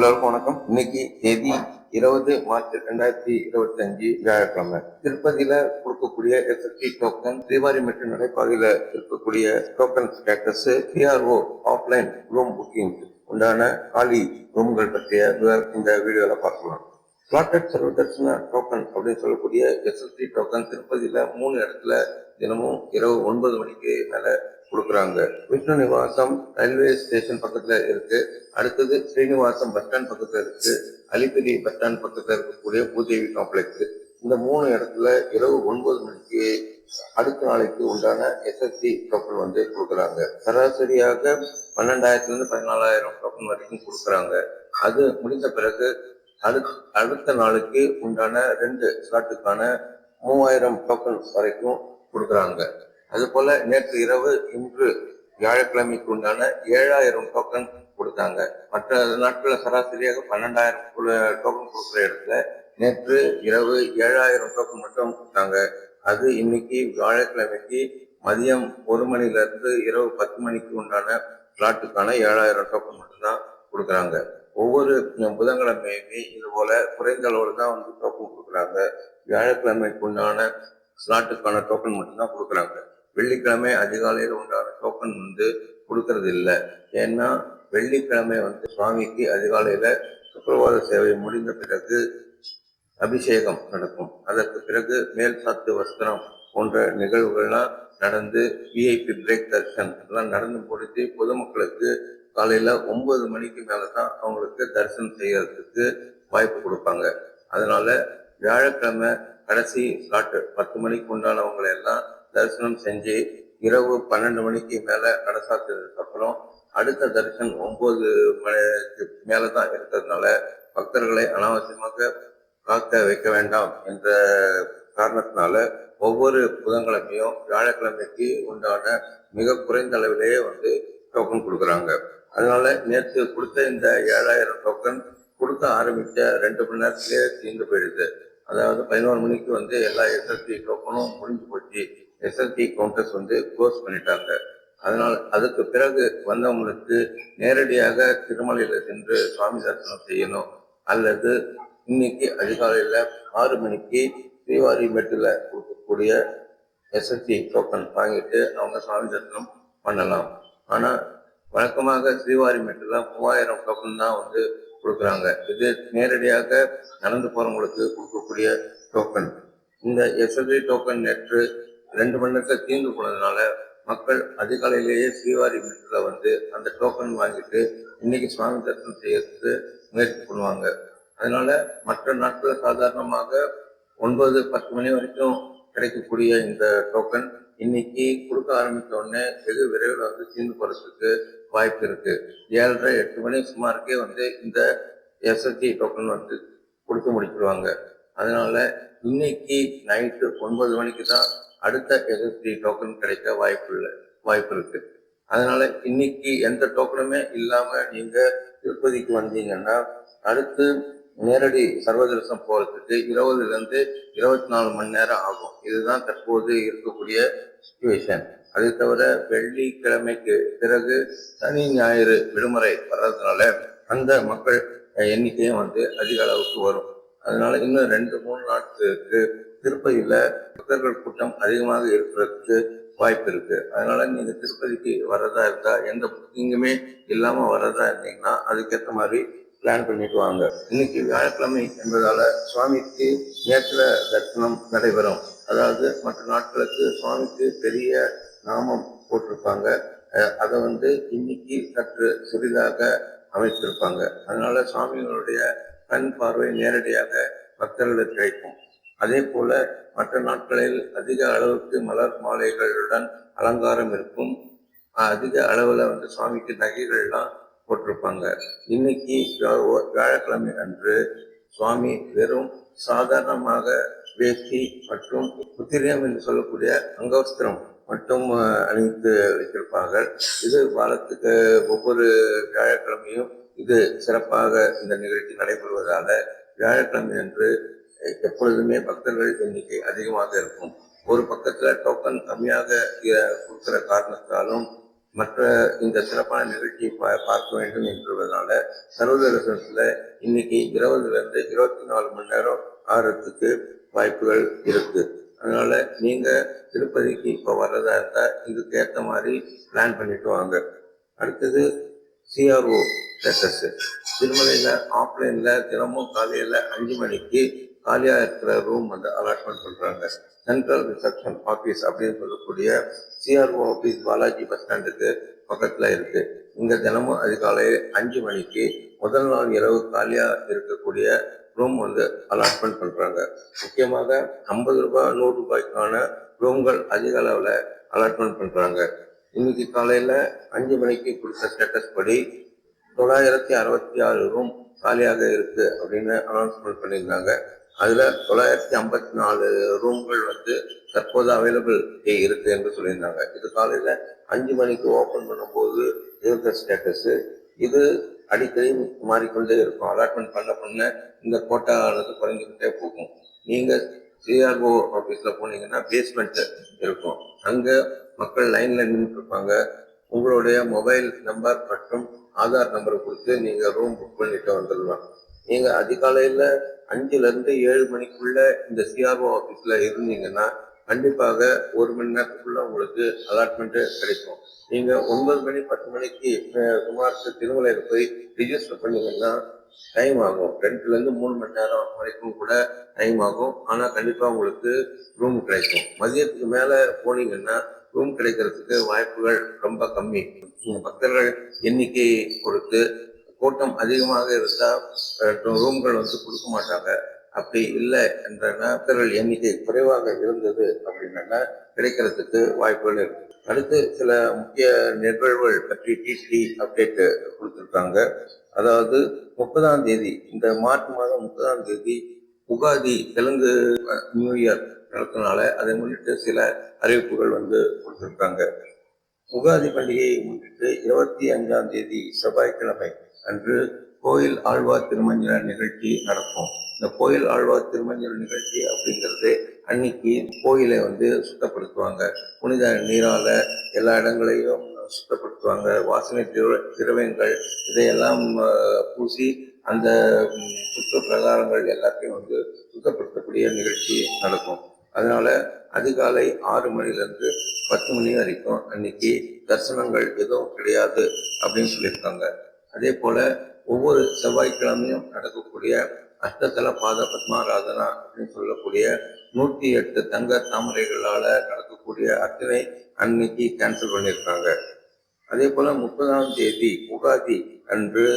எல்லோருக்கும் வணக்கம். இன்னைக்கு தேதி 20 மார்ச் 2025 வியாழக்கிழமை. திருப்பதியில கொடுக்கக்கூடிய எஸ்எஸ்டி டோக்கன், ஸ்ரீவாரிமெட்டு நடைபாதையில இருக்கக்கூடிய token status, PRO offline room booking உண்டான காலி ரூம்கள் பற்றிய இந்த வீடியோல பார்க்கலாம். ஸ்லாட்டட் சர்வதர்ஷன டோக்கன் அப்படின்னு சொல்லக்கூடிய எஸ்எஸ்டி டோக்கன் திருப்பதியில 3 இடத்துல தினமும் இரவு 9 மணிக்கு மேல கொடுக்குறாங்க. விஷ்ணு நிவாசம் ரயில்வே ஸ்டேஷன் பக்கத்துல இருக்கு. அடுத்தது ஸ்ரீனிவாசம் பஸ் ஸ்டாண்ட் பக்கத்துல இருக்கு. அலிப்பிரி பஸ் ஸ்டாண்ட் பக்கத்துல இருக்கக்கூடிய பூதேவி காம்ப்ளெக்ஸ். இந்த 3 இடத்துல இரவு 9 மணிக்கு அடுத்த நாளைக்கு உண்டான எஸ்எஸ்டி டோக்கன் கொடுக்குறாங்க. சராசரியாக 12,000 14,000 டோக்கன் வரைக்கும் கொடுக்குறாங்க. அது முடிந்த பிறகு அடுத்த நாளுக்கு உண்டான 2 ஸ்லாட்டுக்கான 3,000 டோக்கன் வரைக்கும் கொடுக்குறாங்க. அது போல நேற்று இரவு இன்று வியாழக்கிழமைக்கு உண்டான 7,000 டோக்கன் கொடுத்தாங்க. மற்ற நாட்களில் சராசரியாக 12,000 டோக்கன் கொடுக்குற இடத்துல நேற்று இரவு 7,000 டோக்கன் மட்டும் கொடுத்தாங்க. அது இன்னைக்கு வியாழக்கிழமைக்கு மதியம் 1 மணிலிருந்து இரவு 10 மணிக்கு உண்டான ஸ்லாட்டுக்கான 7,000 டோக்கன் மட்டும்தான் கொடுக்குறாங்க. ஒவ்வொரு புதன்கிழமையுமே இது போல குறைந்த அளவில் தான் டோக்கன் கொடுக்குறாங்க. வியாழக்கிழமைக்கு உண்டான ஸ்லாட்டுக்கான டோக்கன் மட்டும்தான் கொடுக்குறாங்க. வெள்ளிக்கிழமை அதிகாலையில் உண்டான டோக்கன் கொடுக்கறது இல்லை. ஏன்னா வெள்ளிக்கிழமை சுவாமிக்கு அதிகாலையில சுப்பிரபாத சேவை முடிந்த பிறகு அபிஷேகம் நடக்கும். அதற்கு பிறகு மேல் சாத்து வஸ்திரம் போன்ற நிகழ்வுகள்லாம் நடந்து விஐபி பிரேக் தரிசனம் எல்லாம் நடந்து முடித்து பொதுமக்களுக்கு காலையில 9 மணிக்கு மேலதான் அவங்களுக்கு தரிசனம் செய்யறதுக்கு வாய்ப்பு கொடுப்பாங்க. அதனால வியாழக்கிழமை கடைசி ஸ்லாட்டு 10 மணிக்கு உண்டானவங்களை எல்லாம் தரிசனம் செஞ்சு இரவு 12 மணிக்கு மேல நடசாத்ததுக்கு அப்புறம் அடுத்த தரிசனம் 9 மணிக்கு மேலதான் இருக்கிறதுனால பக்தர்களை அனாவசியமாக காக்க வைக்க வேண்டாம் என்ற காரணத்தினால ஒவ்வொரு புதன்கிழமையும் வியாழக்கிழமைக்கு உண்டான மிக குறைந்த அளவிலேயே டோக்கன் கொடுக்குறாங்க. அதனால நேற்று கொடுத்த இந்த 7,000 டோக்கன் கொடுக்க ஆரம்பிச்ச 2 மணி நேரத்திலேயே தீர்ந்து போயிடுது. அதாவது 11 மணிக்கு எல்லா எஸ்எஸ்டி டோக்கனும் முடிஞ்சு போச்சு. எஸ்எஸ்டி கவுண்டர்ஸ் க்ளோஸ் பண்ணிட்டாங்க. அதனால் அதுக்கு பிறகு வந்தவங்களுக்கு நேரடியாக திருமலையில சென்று சுவாமி தரிசனம் செய்யணும் அல்லது இன்னைக்கு அதிகாலையில 6 மணிக்கு ஸ்ரீவாரிமெட்டுல கொடுக்கக்கூடிய எஸ்எஸ்டி டோக்கன் வாங்கிட்டு அவங்க சுவாமி தரிசனம் பண்ணலாம். ஆனா வழக்கமாக ஸ்ரீவாரிமெட்டுல 3,000 டோக்கன் தான் கொடுக்குறாங்க. இது நேரடியாக நடந்து போறவங்களுக்கு கொடுக்கக்கூடிய டோக்கன். இந்த எஸ்எஸ்டி டோக்கன் நேற்று 2 மணி நேரத்தில் தீர்ந்து போனதுனால மக்கள் அதிகாலையிலேயே ஸ்ரீவாரிமெட்டுல அந்த டோக்கன் வாங்கிட்டு இன்னைக்கு சுவாமி தரிசனம் செய்யறதுக்கு முயற்சி பண்ணுவாங்க. அதனால மற்ற நாட்கள் சாதாரணமாக 9-10 மணி வரைக்கும் கிடைக்கக்கூடிய இந்த டோக்கன் இன்னைக்கு கொடுக்க ஆரம்பித்த உடனே வெகு விரைவில் தீர்ந்து போறதுக்கு வாய்ப்பு இருக்கு. 7:30-8 மணி சுமாருக்கே இந்த எஸ்எஸ்டி டோக்கன் கொடுத்து முடிச்சிருவாங்க. அதனால இன்னைக்கு நைட்டு 9 மணிக்கு தான் அடுத்த எஸ்எஸ்டி டோக்கன் கிடைக்க வாய்ப்பு இருக்கு. அதனால இன்னைக்கு எந்த டோக்கனுமே இல்லாம நீங்க திருப்பதிக்கு வந்தீங்கன்னா அடுத்து நேரடி சர்வதரிசனம் போறதுக்கு 20 to 24 மணி நேரம் ஆகும். இதுதான் தற்போது இருக்கக்கூடிய சிச்சுவேஷன். அதை தவிர வெள்ளிக்கிழமைக்கு பிறகு சனி ஞாயிறு விடுமுறை வர்றதுனால அந்த மக்கள் எண்ணிக்கையும் அதிக அளவுக்கு வரும். அதனால இன்னும் 2-3 நாட்களுக்கு திருப்பதியில பக்தர்கள் கூட்டம் அதிகமாக இருக்கிறதுக்கு வாய்ப்பு இருக்கு. அதனால நீங்க திருப்பதிக்கு வர்றதா இருந்தா எந்த புக்கிங்குமே இல்லாம வர்றதா இருந்தீங்கன்னா அதுக்கேற்ற மாதிரி பிளான் பண்ணிட்டு வாங்க. இன்னைக்கு வியாழக்கிழமை என்பதால சுவாமிக்கு நேத்திர தரிசனம் நடைபெறும். அதாவது மற்ற நாட்களுக்கு சுவாமிக்கு பெரிய நாமம் போட்டிருப்பாங்க. அதை இன்னைக்கு சற்று சிறிதாக அமைத்திருப்பாங்க. அதனால சுவாமிகளுடைய கண் பார்வை நேரடியாக பக்தர்களுக்கு கிடைக்கும். அதே போல மற்ற நாட்களில் அதிக அளவுக்கு மலர் மாலைகளுடன் அலங்காரம் இருக்கும். அதிக அளவுல சுவாமிக்கு நகைகள்லாம் போட்டிருப்பாங்க. இன்னைக்கு வியாழக்கிழமை அன்று சுவாமி வெறும் சாதாரணமாக வேஷ்டி மற்றும் உத்திரியம் என்று சொல்லக்கூடிய அங்கவஸ்திரம் மட்டும் அணிந்து வைத்திருப்பாங்க. இது வாரத்துக்கு ஒவ்வொரு வியாழக்கிழமையும் இது சிறப்பாக இந்த நிகழ்ச்சி நடைபெறுவதால வியாழக்கிழமை அன்று எப்பொழுதுமே பக்தர்கள் எண்ணிக்கை அதிகமாக இருக்கும். ஒரு பக்கத்துல டோக்கன் கம்மியாக கொடுக்கிற காரணத்தாலும் மற்ற இந்த சிறப்பான நிகழ்ச்சியை பார்க்க வேண்டும் என்பதனால சர்வதர்சனத்தில் இன்னைக்கு 20லேருந்து 24 மணி நேரம் ஆகிறதுக்கு வாய்ப்புகள் இருக்கு. அதனால நீங்க திருப்பதிக்கு இப்போ வர்றதா இருந்தா இதுக்கு ஏற்ற மாதிரி பிளான் பண்ணிட்டு வாங்க. அடுத்தது சிஆர்ஓ ஸ்டேட்டஸ். திருமலையில ஆஃப்லைன்ல தினமும் காலையில 5 மணிக்கு காலியா இருக்கிற ரூம் வந்து அலாட்மெண்ட் பண்றாங்க. சென்ட்ரல் ரிசப்ஷன் ஆபீஸ் அப்படின்னு சொல்லக்கூடிய சிஆர்ஓ ஆபீஸ் பாலாஜி பஸ் ஸ்டாண்டுக்கு பக்கத்துல இருக்கு. இங்க தினமும் அதிகாலை 5 மணிக்கு முதல் நாள் இரவு காலியா இருக்கக்கூடிய ரூம் வந்து அலாட்மெண்ட் பண்றாங்க. முக்கியமாக 50 ரூபாய் 100 ரூபாய்க்கான ரூம்கள் அதிக அளவுல அலாட்மெண்ட் பண்றாங்க. இன்னைக்கு காலையில 5 மணிக்கு கொடுத்த ஸ்டேட்டஸ் படி 966 ரூம் காலியாக இருக்கு அப்படின்னு அனௌன்ஸ்மெண்ட் பண்ணியிருந்தாங்க. அதுல 954 ரூம்கள் வந்து தற்போது அவைலபிள் இருக்கு என்று சொல்லியிருந்தாங்க. இது காலையில 5 மணிக்கு ஓபன் பண்ணும்போது இருக்க ஸ்டேட்டஸ். இது அடிக்கடி மாறிக்கொண்டே இருக்கும். அலாட்மெண்ட் பண்ண இந்த கோட்டானது குறைஞ்சிக்கிட்டே போகும். நீங்க சிஆர்ஓ ஆபீஸ்ல போனீங்கன்னா பேஸ்மெண்ட் இருக்கும். அங்க மக்கள் லைன்ல நின்றுட்டு இருப்பாங்க. உங்களுடைய மொபைல் நம்பர் மற்றும் ஆதார் நம்பர் கொடுத்து நீங்க ரூம் புக் பண்ணிட்டு வந்துடலாம். நீங்க அதிகாலையில 5லேருந்து 7 மணிக்குள்ள இந்த சிஆர்ஓ ஆபீஸ்ல இருந்தீங்கன்னா கண்டிப்பாக 1 மணி நேரத்துக்குள்ள உங்களுக்கு அலாட்மெண்ட் கிடைக்கும். நீங்க 9 மணி 10 மணிக்கு சுமாருக்கு திருமலையில போய் ரிஜிஸ்டர் பண்ணீங்கன்னா டைம் ஆகும். 2லேருந்து 3 மணி நேரம் வரைக்கும் கூட டைம் ஆகும். ஆனா கண்டிப்பா உங்களுக்கு ரூம் கிடைக்கும். மதியத்துக்கு மேல போனீங்கன்னா ரூம் கிடைக்கிறதுக்கு வாய்ப்புகள் ரொம்ப கம்மி. பக்தர்கள் எண்ணிக்கை பொறுத்து கூட்டம் அதிகமாக இருந்தா ரூம்கள் வந்து கொடுக்க மாட்டாங்க. அப்படி இல்லை என்றனா பக்தர்கள் எண்ணிக்கை குறைவாக இருந்தது அப்படின்னா கிடைக்கிறதுக்கு வாய்ப்புகள் இருக்கு. அடுத்து சில முக்கிய நிகழ்வுகள் பற்றி டிடி அப்டேட் கொடுத்துருக்காங்க. அதாவது 30ஆம் தேதி, இந்த மார்ச் மாதம் 30ஆம் தேதி உகாதி தெலுங்கு நியூ இயர் நடத்தினால அதை முன்னிட்டு சில அறிவிப்புகள் வந்து கொடுத்துருக்காங்க. உகாதி பண்டிகையை முன்னிட்டு 25ஆம் தேதி செவ்வாய்க்கிழமை அன்று கோயில் ஆழ்வார் திருமஞ்சன நிகழ்ச்சி நடக்கும். இந்த கோயில் ஆழ்வார் திருமஞ்சன நிகழ்ச்சி அப்படிங்கிறது அன்னைக்கு கோயிலை வந்து சுத்தப்படுத்துவாங்க. புனித நீரால எல்லா இடங்களையும் சுத்தப்படுத்துவாங்க. வாசனை திரவியங்கள் இதையெல்லாம் பூசி அந்த சுற்று பிரகாரங்கள் எல்லாத்தையும் வந்து சுத்தப்படுத்தக்கூடிய நிகழ்ச்சி நடக்கும். அதனால அதிகாலை 6 மணிலேருந்து 10 மணி வரைக்கும் அன்னைக்கு தரிசனங்கள் எதுவும் கிடையாது அப்படின்னு சொல்லியிருக்காங்க. அதே போல ஒவ்வொரு செவ்வாய்க்கிழமையும் நடக்கக்கூடிய அஷ்டதல பாத பத்மாராதனா அப்படின்னு சொல்லக்கூடிய 108 தங்க தாமரைகளால நடக்கக்கூடிய அர்ச்சனை அன்னைக்கு கேன்சல் பண்ணியிருக்காங்க. அதே போல 30ஆம் தேதி உகாதி அன்று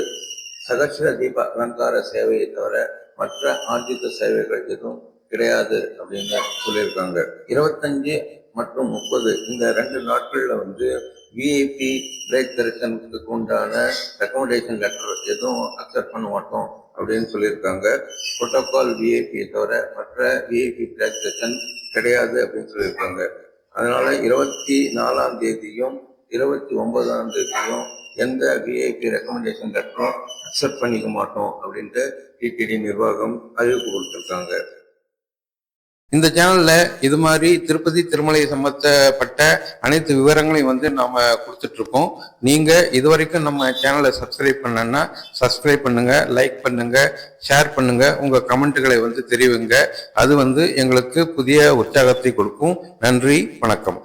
சகஸ்ர தீப அலங்கார சேவையை தவிர மற்ற ஆர்ஜித சேவைகள் எதுவும் கிடையாது அப்படின்னு சொல்லியிருக்காங்க. 25 மற்றும் 30 இந்த 2 நாட்கள்ல வந்து விஐபி பிரேக் தரிசனத்துக்கு உண்டான ரெக்கமெண்டேஷன் லெட்டர் எதுவும் அக்செப்ட் பண்ண மாட்டோம் அப்படின்னு சொல்லியிருக்காங்க. புரோட்டோகால் விஐபி தவிர மற்ற விஐபி பிரேக் தரிசன் கிடையாது அப்படின்னு சொல்லியிருக்காங்க. அதனால 24ஆம் தேதியும் 29ஆம் தேதியும் எந்த விஐபி ரெக்கமெண்டேஷன் லெட்டரும் அக்செப்ட் பண்ணிக்க மாட்டோம் அப்படின்ட்டு டிடிடி நிர்வாகம் அறிவிப்பு கொடுத்துருக்காங்க. இந்த சேனல்ல இது மாதிரி திருப்பதி திருமலை சம்பந்தப்பட்ட அனைத்து விவரங்களையும் வந்து நாம கொடுத்துட்டு இருக்கோம். நீங்க இதுவரைக்கும் நம்ம சேனலை சப்ஸ்கிரைப் பண்ணனா சப்ஸ்கிரைப் பண்ணுங்க, லைக் பண்ணுங்க, ஷேர் பண்ணுங்க, உங்க கமெண்ட்டுகளை வந்து தெரிவிங்க. அது வந்து எங்களுக்கு புதிய உற்சாகத்தை கொடுக்கும். நன்றி, வணக்கம்.